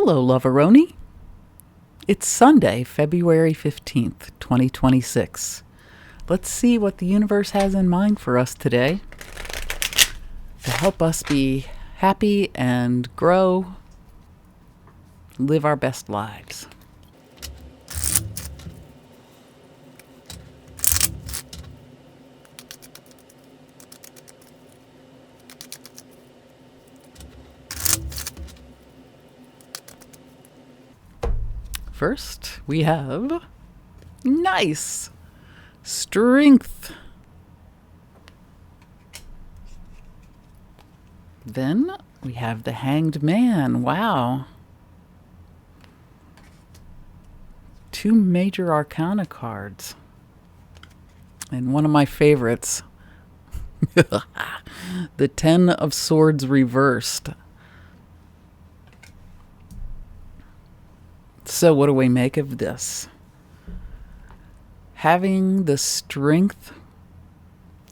Hello, Loveroni. It's Sunday, February 15th, 2026. Let's see what the universe has in mind for us today to help us be happy and grow, live our best lives. First, we have nice strength. Then we have the Hanged Man. Wow. 2 major arcana cards. And one of my favorites, the 10 of Swords reversed. So what do we make of this? Having the strength,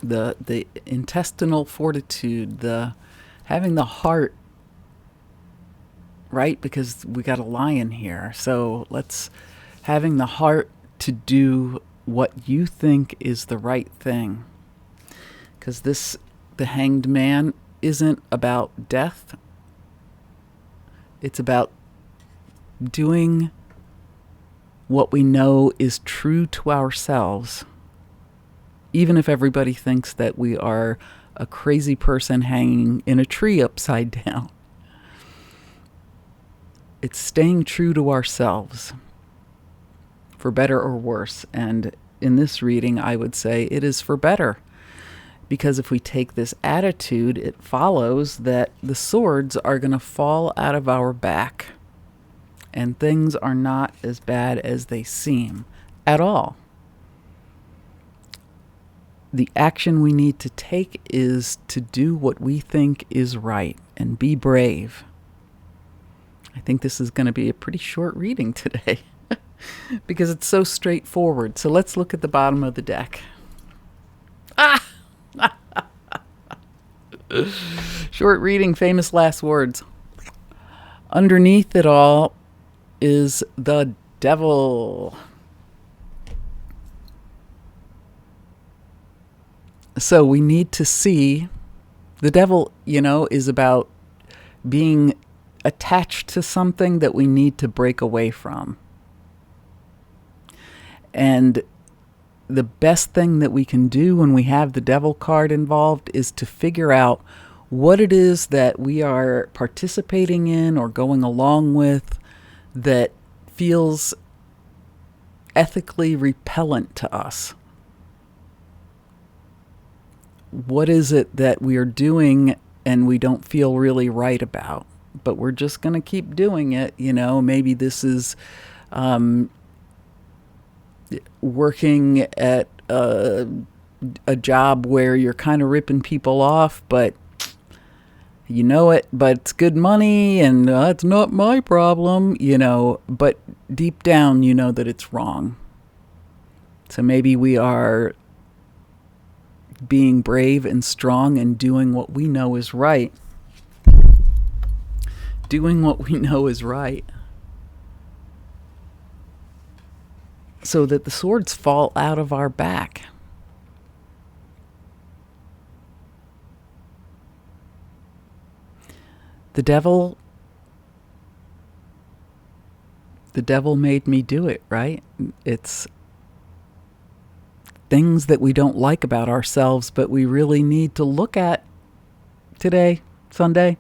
the intestinal fortitude, having the heart, right? Because we got a lion here. So having the heart to do what you think is the right thing. Because the Hanged Man isn't about death. It's about doing what we know is true to ourselves, even if everybody thinks that we are a crazy person hanging in a tree upside down. It's staying true to ourselves, for better or worse. And in this reading, I would say it is for better. Because if we take this attitude, it follows that the swords are going to fall out of our back. And things are not as bad as they seem at all. The action we need to take is to do what we think is right and be brave. I think this is going to be a pretty short reading today because it's so straightforward. So let's look at the bottom of the deck. Short reading, famous last words. Underneath it all is the devil. So we need to see the devil, is about being attached to something that we need to break away from. And the best thing that we can do when we have the devil card involved is to figure out what it is that we are participating in or going along with that feels ethically repellent to us. What is it that we are doing and we don't feel really right about, but we're just going to keep doing it? Maybe this is working at a job where you're kind of ripping people off, but but it's good money and it's not my problem, but deep down, you know that it's wrong. So maybe we are being brave and strong and doing what we know is right. Doing what we know is right. So that the swords fall out of our back. The devil made me do it, right? It's things that we don't like about ourselves, but we really need to look at today, Sunday.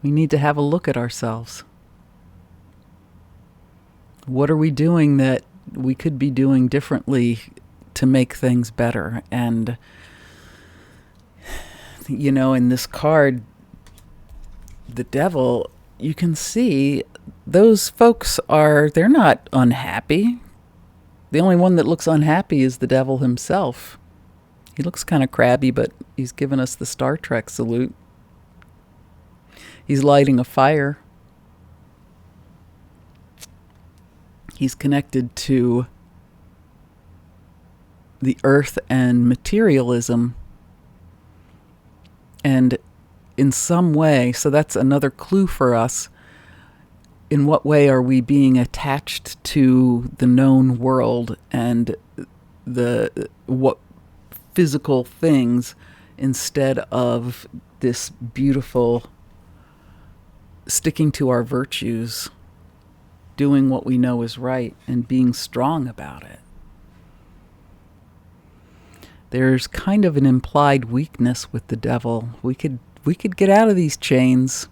We need to have a look at ourselves. What are we doing that we could be doing differently to make things better? And, in this card, the devil, you can see those folks they're not unhappy. The only one that looks unhappy is the devil himself. He looks kind of crabby, but he's giving us the Star Trek salute. He's lighting a fire. He's connected to the earth and materialism. And in some way, so that's another clue for us. in what way are we being attached to the known world and the what physical things instead of this beautiful sticking to our virtues, doing what we know is right, and being strong about it. There's kind of an implied weakness with the devil. We could get out of these chains,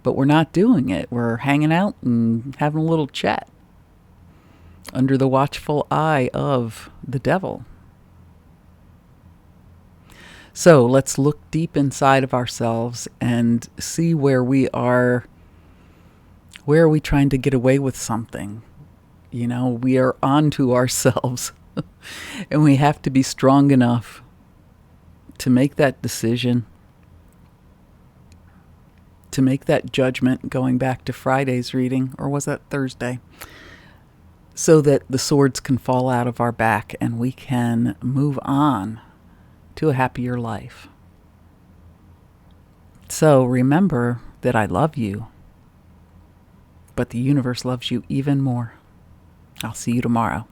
but we're not doing it. We're hanging out and having a little chat under the watchful eye of the devil. So let's look deep inside of ourselves and see where we are. Where are we trying to get away with something? You know, we are onto ourselves and we have to be strong enough to make that decision, to make that judgment, going back to Friday's reading, or was that Thursday? So that the swords can fall out of our back and we can move on to a happier life. So remember that I love you, but the universe loves you even more. I'll see you tomorrow.